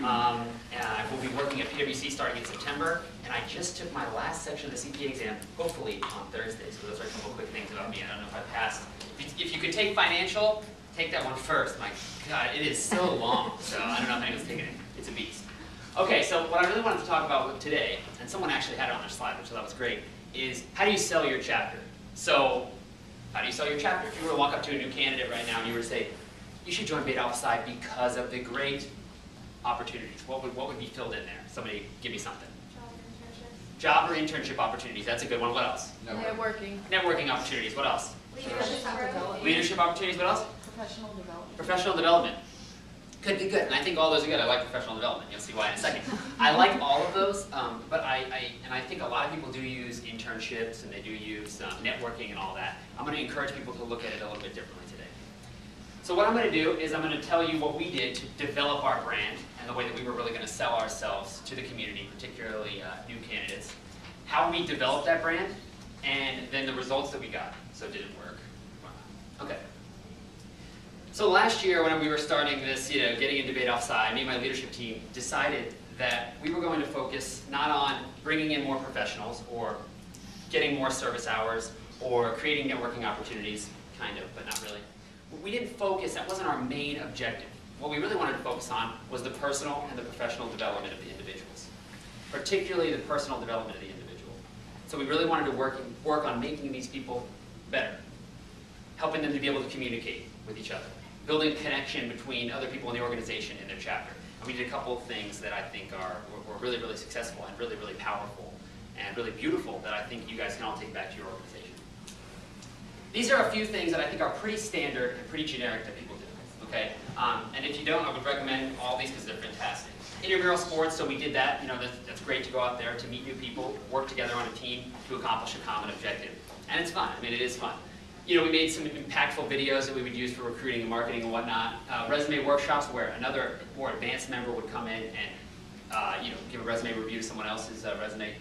I will be working at PwC starting in September, and I just took my last section of the CPA exam, hopefully on Thursday, so those are a couple quick things about me. I don't know if I passed. If you could take financial, take that one first. My God, it is so long, so I don't know if anyone's taken it. It's a beast. Okay, so what I really wanted to talk about today, and someone actually had it on their slide, which I thought was great, is how do you sell your chapter? So, how do you sell your chapter? If you were to walk up to a new candidate right now and you were to say, you should join Beta Alpha Psi because of the great opportunities, what would be filled in there? Somebody give me something. Job or internship opportunities, that's a good one. What else? Networking. Networking opportunities, what else? Leadership opportunities, what else? Professional development. Professional development. Could be good, and I think all those are good. I like professional development. You'll see why in a second. I like all of those, but I think a lot of people do use internships and they do use networking and all that. I'm going to encourage people to look at it a little bit differently today. So what I'm going to do is I'm going to tell you what we did to develop our brand and the way that we were really going to sell ourselves to the community, particularly new candidates. How we developed that brand, and then the results that we got. So did it work? Okay. So last year when we were starting this, getting into Beta Alpha Psi, me and my leadership team decided that we were going to focus not on bringing in more professionals or getting more service hours or creating networking opportunities, kind of, but not really. We didn't focus, that wasn't our main objective. What we really wanted to focus on was the personal and the professional development of the individuals, particularly the personal development of the individual. So we really wanted to work on making these people better, helping them to be able to communicate with each other, building a connection between other people in the organization and their chapter. And we did a couple of things that I think were really, really successful and really, really powerful and really beautiful that I think you guys can all take back to your organization. These are a few things that I think are pretty standard and pretty generic that people do, okay? And if you don't, I would recommend all these because they're fantastic. Intramural sports, so we did that. That's great to go out there, to meet new people, work together on a team to accomplish a common objective. And it's fun. I mean, it is fun. We made some impactful videos that we would use for recruiting and marketing and whatnot. Resume workshops where another more advanced member would come in and give a resume review to someone else's resume.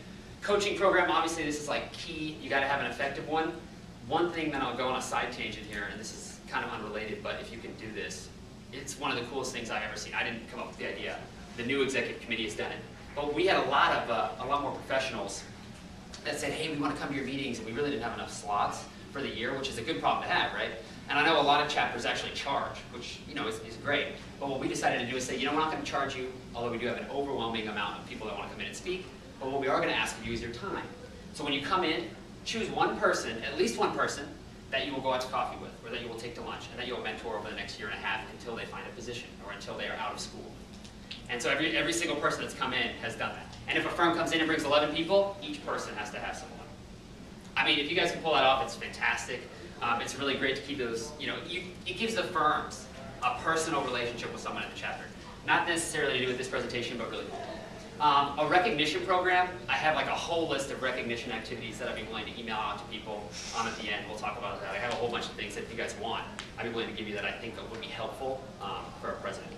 Coaching program, obviously this is like key. You got to have an effective one. One thing that I'll go on a side tangent here, and this is kind of unrelated, but if you can do this, it's one of the coolest things I've ever seen. I didn't come up with the idea. The new executive committee has done it. But we had a lot more professionals that said, hey, we want to come to your meetings, and we really didn't have enough slots for the year, which is a good problem to have, right? And I know a lot of chapters actually charge, which is great. But what we decided to do is say, we're not going to charge you, although we do have an overwhelming amount of people that want to come in and speak. But what we are going to ask of you is your time. So when you come in, choose one person, at least one person, that you will go out to coffee with, or that you will take to lunch, and that you will mentor over the next year and a half until they find a position, or until they are out of school. And so every single person that's come in has done that. And if a firm comes in and brings 11 people, each person has to have someone. I mean, if you guys can pull that off, it's fantastic. It's really great to keep those, it gives the firms a personal relationship with someone in the chapter. Not necessarily to do with this presentation, but really cool. A recognition program, I have like a whole list of recognition activities that I'd be willing to email out to people at the end. We'll talk about that. I have a whole bunch of things that if you guys want, I'd be willing to give you that I think would be helpful for a president.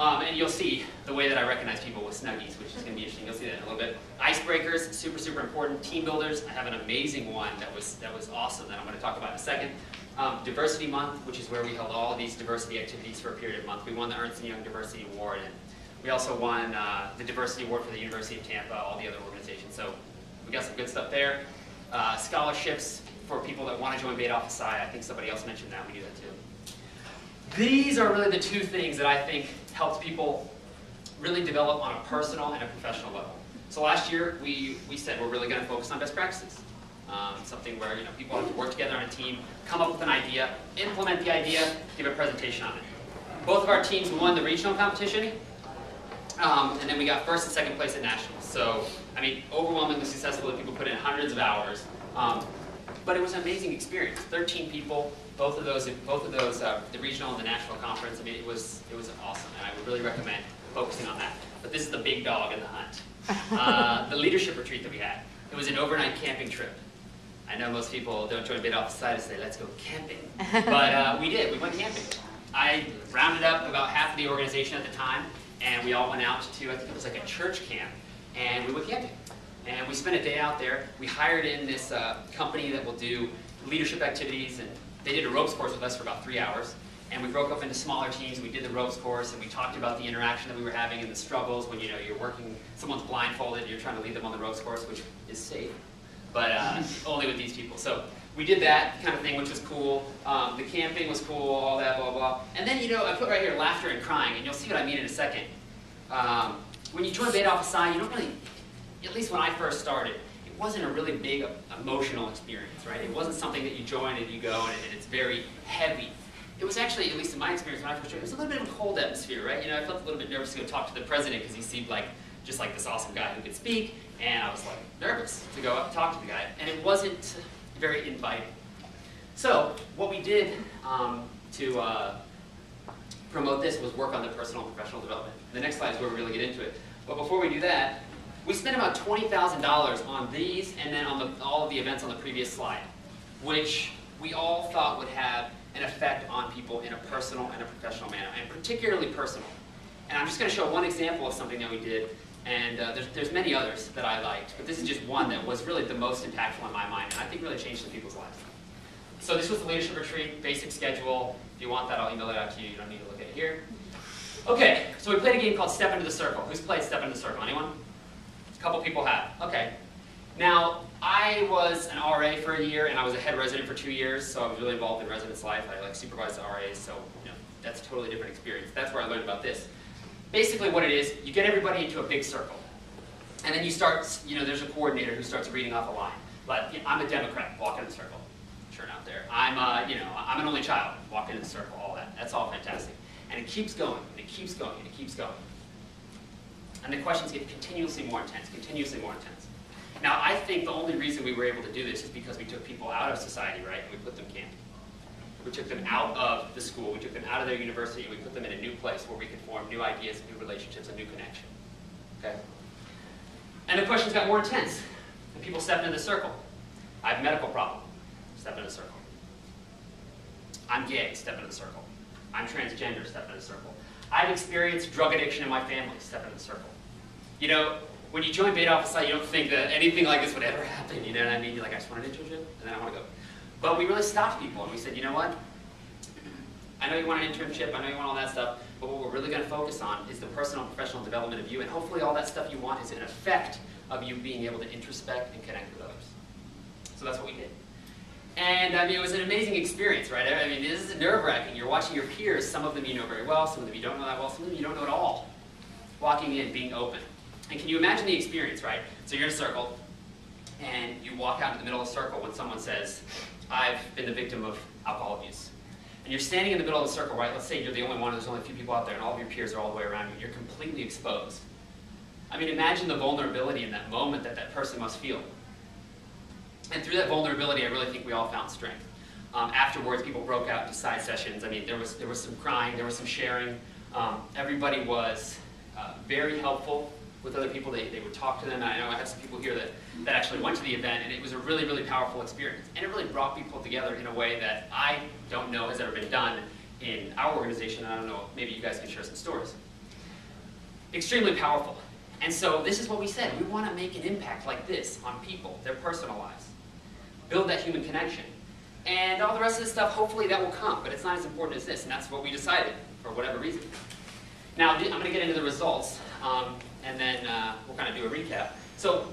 And you'll see the way that I recognize people with Snuggies, which is going to be interesting. You'll see that in a little bit. Icebreakers, super, super important. Team builders, I have an amazing one that was awesome that I'm going to talk about in a second. Diversity Month, which is where we held all of these diversity activities for a period of month. We won the Ernst & Young Diversity Award, and we also won the Diversity Award for the University of Tampa, all the other organizations. So we got some good stuff there. Scholarships for people that want to join Beta Alpha Psi. I think somebody else mentioned that. We do that too. These are really the two things that I think helped people really develop on a personal and a professional level. So last year, we said we're really going to focus on best practices. Something where people have to work together on a team, come up with an idea, implement the idea, give a presentation on it. Both of our teams won the regional competition, and then we got first and second place at nationals. So, I mean, overwhelmingly successful. People put in hundreds of hours. But it was an amazing experience. 13 people, both of those, the regional and the national conference. I mean, it was awesome, and I would really recommend focusing on that. But this is the big dog in the hunt. The leadership retreat that we had. It was an overnight camping trip. I know most people don't join Beta Alpha Psi to say, let's go camping. But we did. We went camping. I rounded up about half of the organization at the time, and we all went out to, I think it was like a church camp, and we went camping. And we spent a day out there. We hired in this company that will do leadership activities, and they did a ropes course with us for about 3 hours. and we broke up into smaller teams. We did the ropes course, and we talked about the interaction that we were having and the struggles when you're working, someone's blindfolded, you're trying to lead them on the ropes course, which is safe, but only with these people. So we did that kind of thing, which was cool. The camping was cool, all that, blah, blah. And then, I put right here laughter and crying, and you'll see what I mean in a second. When you join Beta Alpha Psi, you don't really, at least when I first started, it wasn't a really big emotional experience, right? It wasn't something that you join and you go and it's very heavy. It was actually, at least in my experience when I first joined, it was a little bit of a cold atmosphere, right? I felt a little bit nervous to go talk to the president because he seemed just like this awesome guy who could speak, and I was like nervous to go up and talk to the guy, and it wasn't very inviting. So what we did to promote this was work on the personal and professional development. The next slide is where we really get into it. But before we do that, we spent about $20,000 on these and then on all of the events on the previous slide, which we all thought would have an effect on people in a personal and a professional manner, and particularly personal. And I'm just going to show one example of something that we did, and there's many others that I liked, but this is just one that was really the most impactful in my mind, and I think really changed some people's lives. So this was the leadership retreat, basic schedule. If you want that, I'll email it out to you. You don't need to look at it here. Okay, so we played a game called Step Into the Circle. Who's played Step Into the Circle? Anyone? A couple people have. Okay. Now, I was an RA for a year, and I was a head resident for 2 years, so I was really involved in residence life. I supervised the RAs, so that's a totally different experience. That's where I learned about this. Basically what it is, you get everybody into a big circle. And then you start, there's a coordinator who starts reading off a line. Like, I'm a Democrat, walk in the circle. Turn out there. I'm an only child, walk in the circle, all that. That's all fantastic. And it keeps going, and it keeps going, and it keeps going. And the questions get continuously more intense, continuously more intense. Now, I think the only reason we were able to do this is because we took people out of society, right, and we put them camping. We took them out of the school, we took them out of their university, and we put them in a new place where we could form new ideas, new relationships, a new connection. Okay? And the questions got more intense. And people stepped into the circle. I have a medical problem. Step into the circle. I'm gay. Step into the circle. I'm transgender. Step into the circle. I've experienced drug addiction in my family. Step into the circle. When you join Beta Alpha Psi, you don't think that anything like this would ever happen. You know what I mean? You're like, I just want an internship, and then I want to go. But we really stopped people, and we said, you know what? I know you want an internship, I know you want all that stuff, but what we're really going to focus on is the personal and professional development of you, and hopefully all that stuff you want is an effect of you being able to introspect and connect with others. So that's what we did. And it was an amazing experience, right? This is nerve-wracking. You're watching your peers, some of them you know very well, some of them you don't know that well, some of them you don't know at all, walking in, being open. And can you imagine the experience, right? So you're in a circle, and you walk out in the middle of the circle when someone says, I've been the victim of alcohol abuse. And you're standing in the middle of the circle, right? Let's say you're the only one, there's only a few people out there, and all of your peers are all the way around you. You're completely exposed. Imagine the vulnerability in that moment that that person must feel. And through that vulnerability, I really think we all found strength. Afterwards, people broke out into side sessions. There was some crying, there was some sharing. Everybody was very helpful with other people. They would talk to them. I know I have some people here that actually went to the event, and it was a really, really powerful experience. And it really brought people together in a way that I don't know has ever been done in our organization. I don't know, maybe you guys can share some stories. Extremely powerful. And so this is what we said. We want to make an impact like this on people, their personal lives. Build that human connection. And all the rest of the stuff, hopefully that will come, but it's not as important as this, and that's what we decided, for whatever reason. Now, I'm going to get into the results, and then we'll kind of do a recap. So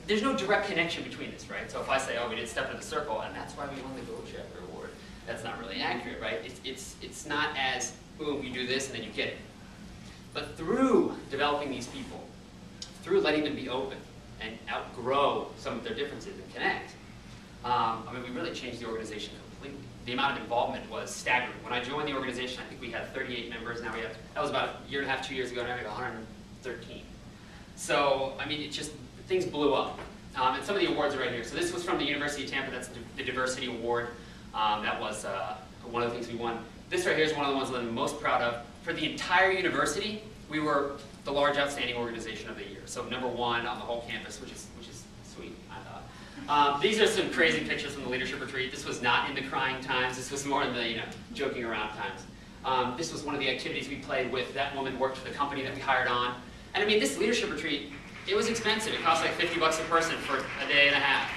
there's no direct connection between this, right? So if I say, oh, we did Step Into the Circle, and that's why we won the Gold Chapter Award, that's not really accurate, right? It's not as, boom, you do this, and then you get it. But through developing these people, through letting them be open and outgrow some of their differences and connect, we really changed the organization completely. The amount of involvement was staggering. When I joined the organization, I think we had 38 members. Now that was about a year and a half, 2 years ago. Now we have 113. So, it just, things blew up. And some of the awards are right here. So this was from the University of Tampa. That's the Diversity Award. That was one of the things we won. This right here is one of the ones that I'm most proud of. For the entire university, we were the large outstanding organization of the year. So #1 on the whole campus, which is sweet, I thought. These are some crazy pictures from the leadership retreat. This was not in the crying times. This was more in the joking around times. This was one of the activities we played with. That woman worked for the company that we hired on. And this leadership retreat, it was expensive. It cost like $50 a person for a day and a half,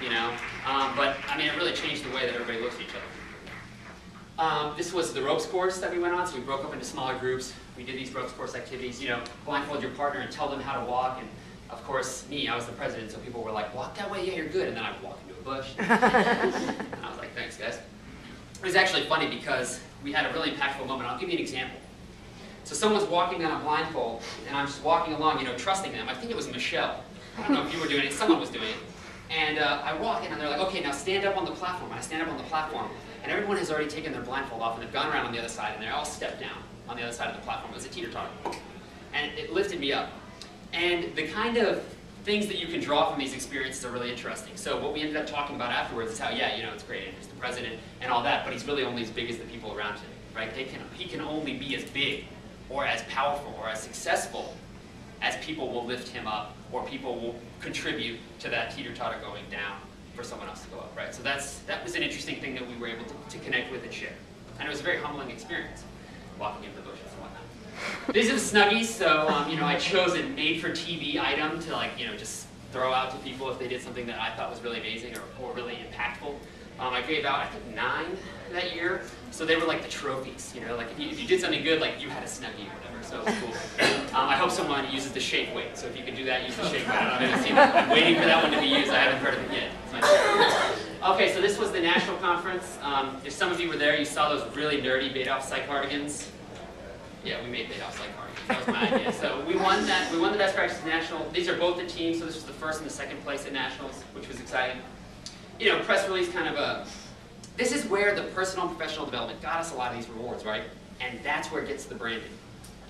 But it really changed the way that everybody looks at each other. This was the ropes course that we went on, so we broke up into smaller groups. We did these ropes course activities, you know, blindfold your partner and tell them how to walk. And of course, I was the president, so people were like, walk that way, yeah, you're good. And then I would walk into a bush. And I was like, thanks, guys. It was actually funny because we had a really impactful moment. I'll give you an example. So someone's walking on a blindfold, and I'm just walking along, you know, trusting them. I think it was Michelle. I don't know if you were doing it, someone was doing it. And I walk in, and they're like, okay, now stand up on the platform. And I stand up on the platform, and everyone has already taken their blindfold off, and they've gone around on the other side, and they're all stepped down on the other side of the platform. It was a teeter-totter. And it lifted me up. And the kind of things that you can draw from these experiences are really interesting. So what we ended up talking about afterwards is how, yeah, you know, it's great, Andrew's the president and all that, but he's really only as big as the people around him, right? He can only be as big or as powerful or as successful as people will lift him up or people will contribute to that teeter-totter going down for someone else to go up, right? So that was an interesting thing that we were able to connect with and share. And it was a very humbling experience, walking into the bushes and whatnot. These are the Snuggies, so you know, I chose a made-for-TV item to, like, you know, just throw out to people if they did something that I thought was really amazing or really impactful. I gave out, I think, 9 that year, so they were like the trophies, you know, like if you did something good, like you had a Snuggie or whatever, so it was cool. I hope someone uses the shake weight, so if you can do that, use the shake weight. I haven't seen it. I'm waiting for that one to be used. I haven't heard of it yet. Okay, so this was the national conference. If some of you were there, you saw those really nerdy Beta Alpha Psi cardigans. Yeah, we made Beta Alpha Psi cardigans. That was my idea. So we won that. We won the best practice national. These are both the teams, so this was the first and the second place at nationals, which was exciting. You know, press release kind of a. This is where the personal and professional development got us a lot of these rewards, right? And that's where it gets the branding.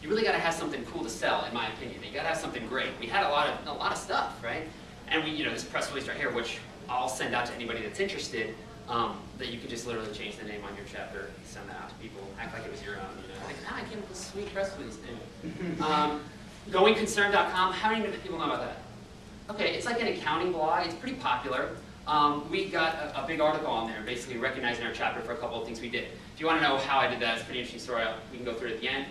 You really got to have something cool to sell, in my opinion. You got to have something great. We had a lot of stuff, right? And we, you know, this press release right here, which I'll send out to anybody that's interested, that you can just literally change the name on your chapter, send that out to people, act like it was your own. You know, like, I came up with a sweet press release. Goingconcern.com. How many people know about that? Okay, it's like an accounting blog. It's pretty popular. We got a big article on there, basically recognizing our chapter for a couple of things we did. If you want to know how I did that, it's a pretty interesting story. We can go through it at the end.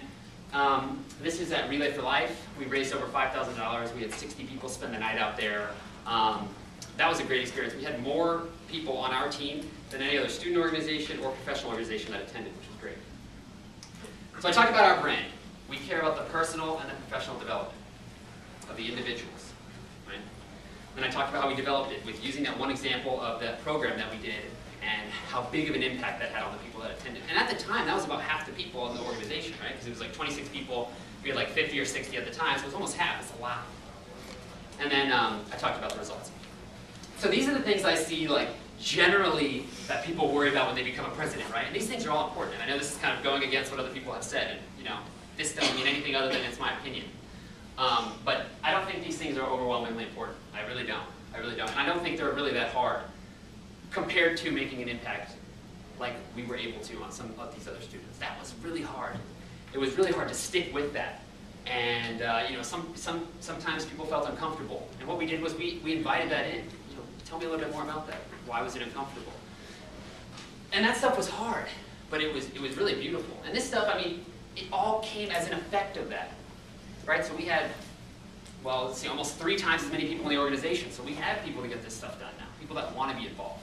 This is at Relay for Life. We raised over $5,000. We had 60 people spend the night out there. That was a great experience. We had more people on our team than any other student organization or professional organization that attended, which was great. So I talked about our brand. We care about the personal and the professional development of the individuals. Right? Then I talked about how we developed it with using that one example of that program that we did and how big of an impact that had on the people that attended. And at the time, that was about half the people in the organization, right? Because it was like 26 people. We had like 50 or 60 at the time, so it was almost half. It's a lot. And then I talked about the results. So these are the things I see, like, generally that people worry about when they become a president, right? And these things are all important. And I know this is kind of going against what other people have said, and, you know, this doesn't mean anything other than it's my opinion. But I don't think these things are overwhelmingly important. I really don't. I really don't. And I don't think they're really that hard compared to making an impact like we were able to on some of these other students. That was really hard. It was really hard to stick with that. And you know, sometimes people felt uncomfortable. And what we did was we invited that in. You know, tell me a little bit more about that. Why was it uncomfortable? And that stuff was hard, but it was really beautiful. And this stuff, I mean, it all came as an effect of that, right? So we had, well, let's see, almost 3 times as many people in the organization. So we have people to get this stuff done now, people that want to be involved,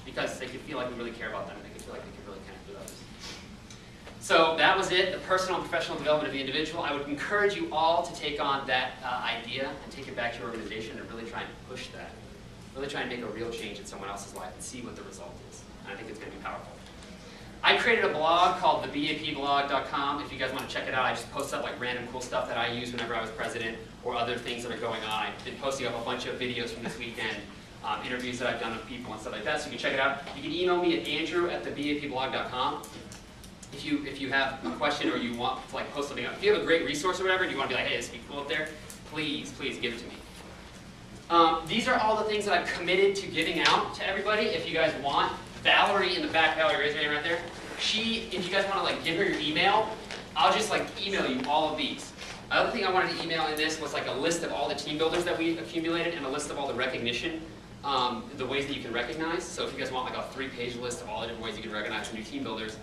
because they could feel like we really care about them, and they could feel like they could really connect with others. So that was it, the personal and professional development of the individual. I would encourage you all to take on that idea and take it back to your organization and really try and push that. Really try and make a real change in someone else's life and see what the result is. And I think it's going to be powerful. I created a blog called thebapblog.com. If you guys want to check it out, I just post up like random cool stuff that I used whenever I was president or other things that are going on. I've been posting up a bunch of videos from this weekend, interviews that I've done with people and stuff like that, so you can check it out. You can email me at andrew@thebapblog.com. If you have a question or you want to like post something up. If you have a great resource or whatever and you want to be like, hey, this would be cool up there, please give it to me. These are all the things that I've committed to giving out to everybody. If you guys want, Valerie in the back, Valerie, raise your hand right there. If you guys want to like give her your email, I'll just like email you all of these. Another thing I wanted to email in this was like a list of all the team builders that we accumulated and a list of all the recognition, the ways that you can recognize. So if you guys want like a 3-page list of all the different ways you can recognize the new team builders,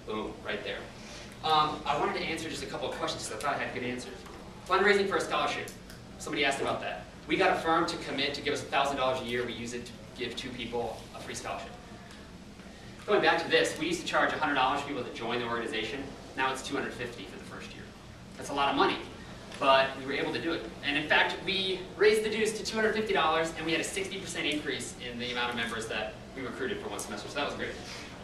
boom, right there. I wanted to answer just a couple of questions because I thought I had good answers. Fundraising for a scholarship. Somebody asked about that. We got a firm to commit to give us $1,000 a year. We use it to give 2 people a free scholarship. going back to this, we used to charge $100 for people to join the organization. Now it's $250 for the first year. That's a lot of money, but we were able to do it. And in fact, we raised the dues to $250, and we had a 60% increase in the amount of members that we recruited for one semester, so that was great.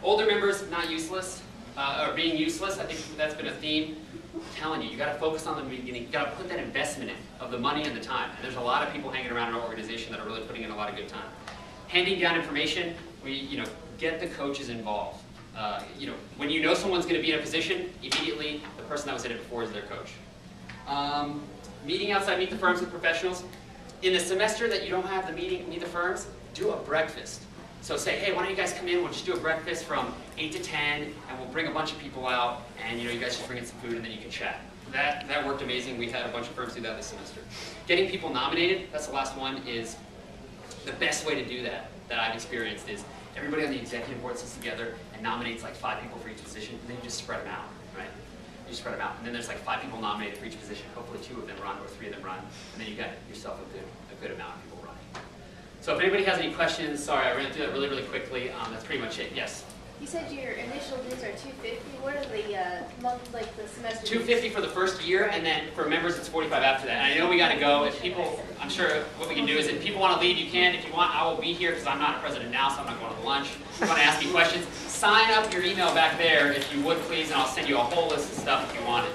Older members, not useless, or being useless, I think that's been a theme. I'm telling you, you got to focus on the beginning. You got to put that investment in of the money and the time. And there's a lot of people hanging around our organization that are really putting in a lot of good time. Handing down information, get the coaches involved. When you know someone's going to be in a position, immediately the person that was in it before is their coach. Meeting outside, meet the firms with professionals. In the semester that you don't have the meeting, meet the firms, do a breakfast. So say, hey, why don't you guys come in, we'll just do a breakfast from 8 to 10, and we'll bring a bunch of people out, and you guys just bring in some food, and then you can chat. That worked amazing. We've had a bunch of firms do that this semester. Getting people nominated, that's the last one, is the best way to do that I've experienced is everybody on the executive board sits together and nominates like 5 people for each position, and then you just spread them out, right? You spread them out, and then there's like 5 people nominated for each position. Hopefully 2 of them run or 3 of them run, and then you got yourself a good amount of people running. So if anybody has any questions, sorry, I ran through that really, really quickly. That's pretty much it. Yes? You said your initial dues are $250. What are the semester dues? $250 for the first year, and then for members it's $45 after that. And I know we got to go. If people, I'm sure what we can do is if people want to leave, you can. If you want, I will be here because I'm not a president now, so I'm not going to the lunch. If you want to ask me questions, sign up your email back there if you would, please, and I'll send you a whole list of stuff if you want it.